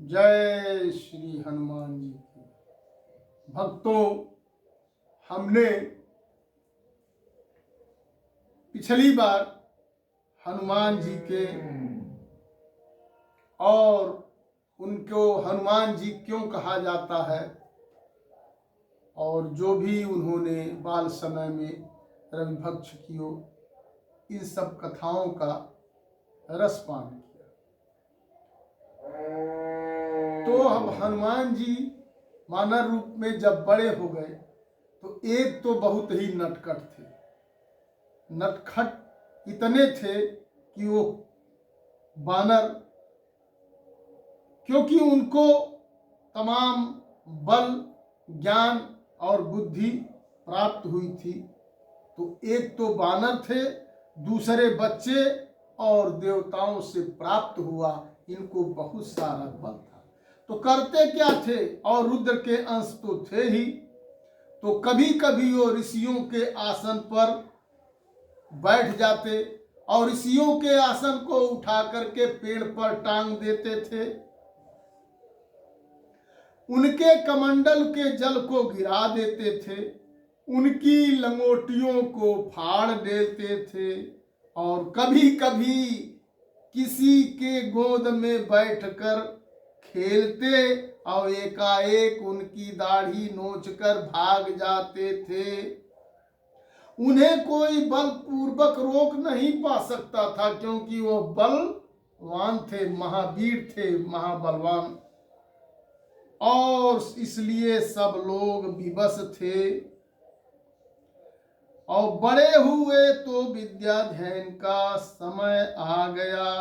जय श्री हनुमान जी की। भक्तों, हमने पिछली बार हनुमान जी के और उनको हनुमान जी क्यों कहा जाता है और जो भी उन्होंने बाल समय में रविभक्ष कियो, इन सब कथाओं का रसपान किया। तो अब हनुमान जी मानव रूप में जब बड़े हो गए तो एक तो बहुत ही नटखट थे। नटखट इतने थे कि वो बानर, क्योंकि उनको तमाम बल, ज्ञान और बुद्धि प्राप्त हुई थी, तो एक तो बानर थे, दूसरे बच्चे और देवताओं से प्राप्त हुआ, इनको बहुत सारा बल था। तो करते क्या थे, और रुद्र के अंश तो थे ही, तो कभी कभी वो ऋषियों के आसन पर बैठ जाते और ऋषियों के आसन को उठा करके पेड़ पर टांग देते थे। उनके कमंडल के जल को गिरा देते थे, उनकी लंगोटियों को फाड़ देते थे, और कभी कभी किसी के गोद में बैठकर खेलते और एकाएक उनकी दाढ़ी नोचकर भाग जाते थे। उन्हें कोई बलपूर्वक रोक नहीं पा सकता था, क्योंकि वो बलवान थे, महावीर थे, महाबलवान, और इसलिए सब लोग विवश थे। और बड़े हुए तो विद्या अध्ययन का समय आ गया,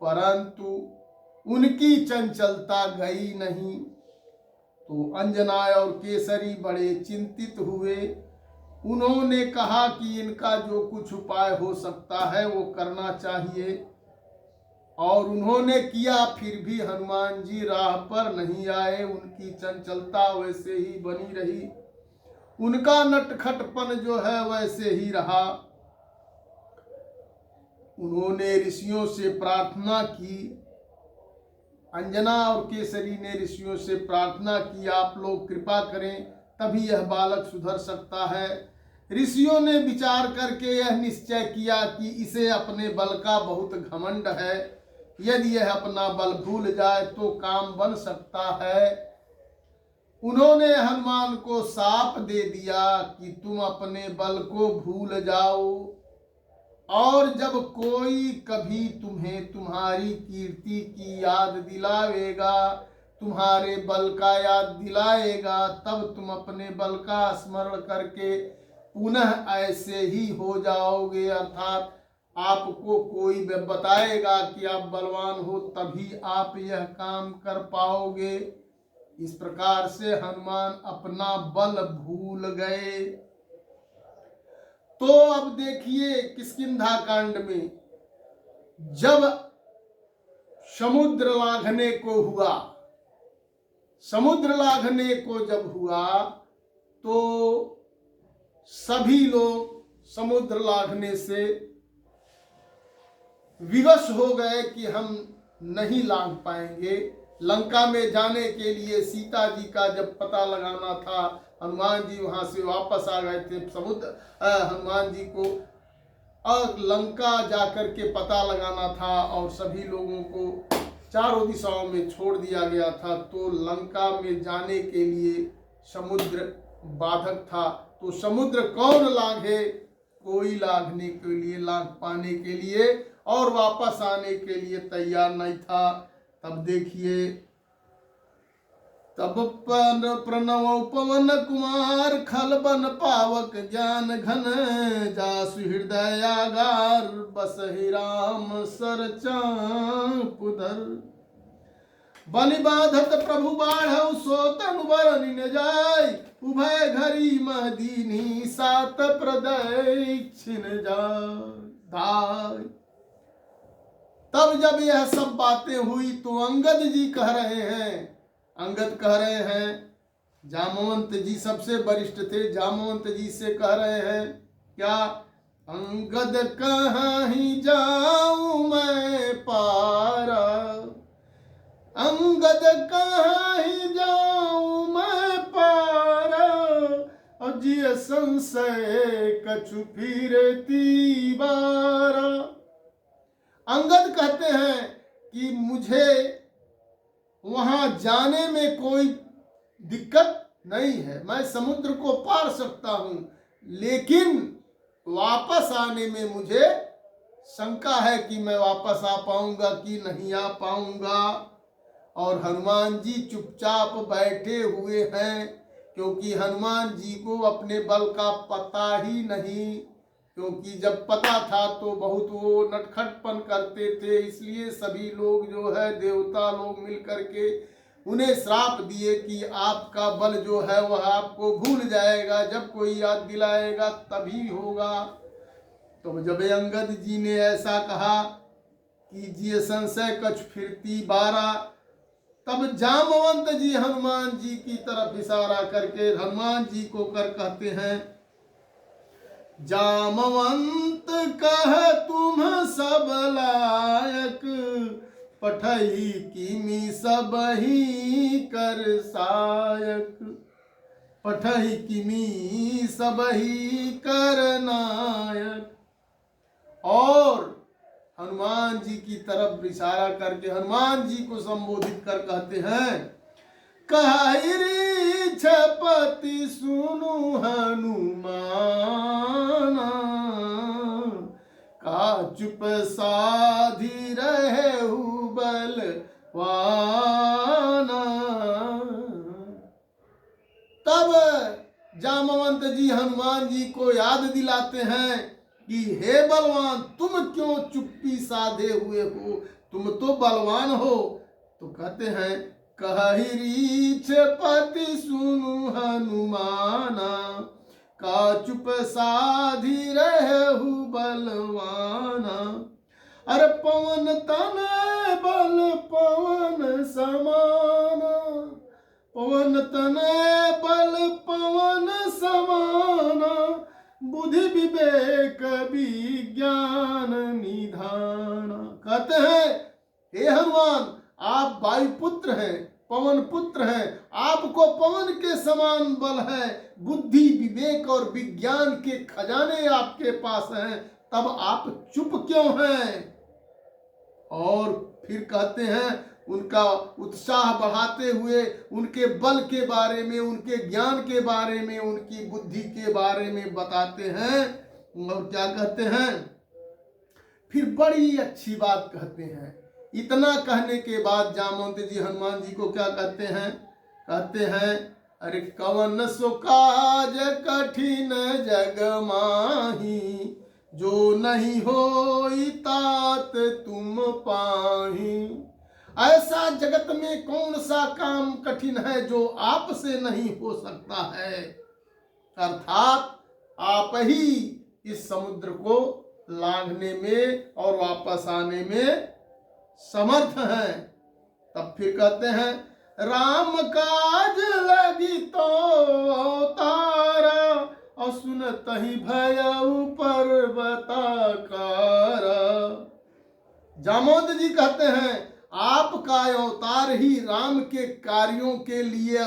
परंतु उनकी चंचलता गई नहीं। तो अंजना और केसरी बड़े चिंतित हुए। उन्होंने कहा कि इनका जो कुछ उपाय हो सकता है वो करना चाहिए, और उन्होंने किया, फिर भी हनुमान जी राह पर नहीं आए। उनकी चंचलता वैसे ही बनी रही, उनका नटखटपन जो है वैसे ही रहा। उन्होंने ऋषियों से प्रार्थना की, अंजना और केसरी ने ऋषियों से प्रार्थना की, आप लोग कृपा करें, तभी यह बालक सुधर सकता है। ऋषियों ने विचार करके यह निश्चय किया कि इसे अपने बल का बहुत घमंड है, यदि यह अपना बल भूल जाए तो काम बन सकता है। उन्होंने हनुमान को शाप दे दिया कि तुम अपने बल को भूल जाओ, और जब कोई कभी तुम्हें तुम्हारी कीर्ति की याद दिलावेगा, तुम्हारे बल का याद दिलाएगा, तब तुम अपने बल का स्मरण करके पुनः ऐसे ही हो जाओगे। अर्थात आपको कोई बताएगा कि आप बलवान हो, तभी आप यह काम कर पाओगे। इस प्रकार से हनुमान अपना बल भूल गए। तो अब देखिए किष्किंधा कांड में जब समुद्र लांघने को हुआ, समुद्र लांघने को जब हुआ तो सभी लोग समुद्र लांघने से विवश हो गए कि हम नहीं लांघ पाएंगे। लंका में जाने के लिए सीता जी का जब पता लगाना था, हनुमान जी वहां से वापस आ गए थे। हनुमान जी को लंका जाकर के पता लगाना था और सभी लोगों को चारों दिशाओं में छोड़ दिया गया था। तो लंका में जाने के लिए समुद्र बाधक था। तो समुद्र कौन लांघे, कोई लांघने के लिए, लांघ पाने के लिए और वापस आने के लिए तैयार नहीं था। तब देखिए, तब प्रणव पवन कुमार, खल बन पावक ज्ञान घन, जासु हृदयागार, बसहि राम सर चापुधर। बलि बाधत प्रभु बाढ़, सो तनु बरनि न जाय, उभय घरी महदीनी, सात प्रदय छिन जाय। तब जब यह सब बातें हुई तो अंगद जी कह रहे हैं, अंगद कह रहे हैं, जामवंत जी सबसे वरिष्ठ थे, जामवंत जी से कह रहे हैं क्या, अंगद कहाँ ही जाऊं मैं पारा, अंगद कहाँ ही जाऊं मैं पारा, और जिय संशय कछु फिरती बारा। अंगद कहते हैं कि मुझे वहां जाने में कोई दिक्कत नहीं है, मैं समुद्र को पार सकता हूं, लेकिन वापस आने में मुझे शंका है कि मैं वापस आ पाऊंगा कि नहीं आ पाऊंगा। और हनुमान जी चुपचाप बैठे हुए हैं, क्योंकि हनुमान जी को अपने बल का पता ही नहीं, क्योंकि जब पता था तो बहुत वो नटखटपन करते थे, इसलिए सभी लोग जो है देवता लोग मिल करके उन्हें श्राप दिए कि आपका बल जो है वह आपको भूल जाएगा, जब कोई याद दिलाएगा तभी होगा। तो जब अंगद जी ने ऐसा कहा कि जिय संशय कछ फिरती बारा, तब जामवंत जी हनुमान जी की तरफ इशारा करके हनुमान जी को कर कहते हैं, जामवंत कह तुम सब लायक, पठई किमी सब ही कर सायक, पठई किमी सब ही कर नायक। और हनुमान जी की तरफ इशारा करके हनुमान जी को संबोधित कर कहते हैं, कहिरी छपति सुनु हनुमाना, का चुप साधी रहु बलवाना। तब जामवंत जी हनुमान जी को याद दिलाते हैं कि हे बलवान, तुम क्यों चुप्पी साधे हुए हो, तुम तो बलवान हो। तो कहते हैं, कहिरी छपति सुनु हनुमाना, का चुप साधी रहु बलवाना। अरे पवन तनय बल पवन समाना, पवन तनय बल पवन समाना, बुद्धि विवेक विज्ञान निधान। कहते हैं, हे हनुमान, आप वायुपुत्र हैं, पवन पुत्र हैं, आपको पवन के समान बल है, बुद्धि विवेक और विज्ञान के खजाने आपके पास हैं, तब आप चुप क्यों हैं। और फिर कहते हैं, उनका उत्साह बढ़ाते हुए उनके बल के बारे में, उनके ज्ञान के बारे में, उनकी बुद्धि के बारे में बताते हैं। और क्या कहते हैं, फिर बड़ी अच्छी बात कहते हैं। इतना कहने के बाद जामवंत जी हनुमान जी को क्या कहते हैं, कहते हैं, अरे कवन सो काज कठिन जग माही, जो नहीं होई तात तुम पाही। ऐसा जगत में कौन सा काम कठिन है जो आपसे नहीं हो सकता है। अर्थात आप ही इस समुद्र को लांघने में और वापस आने में समर्थ हैं। तब फिर कहते हैं, राम काज लगी तो अवतारा, और सुनत ही भयउ पर्वताकारा। जामवंत जी कहते हैं, आपका अवतार ही राम के कार्यों के लिए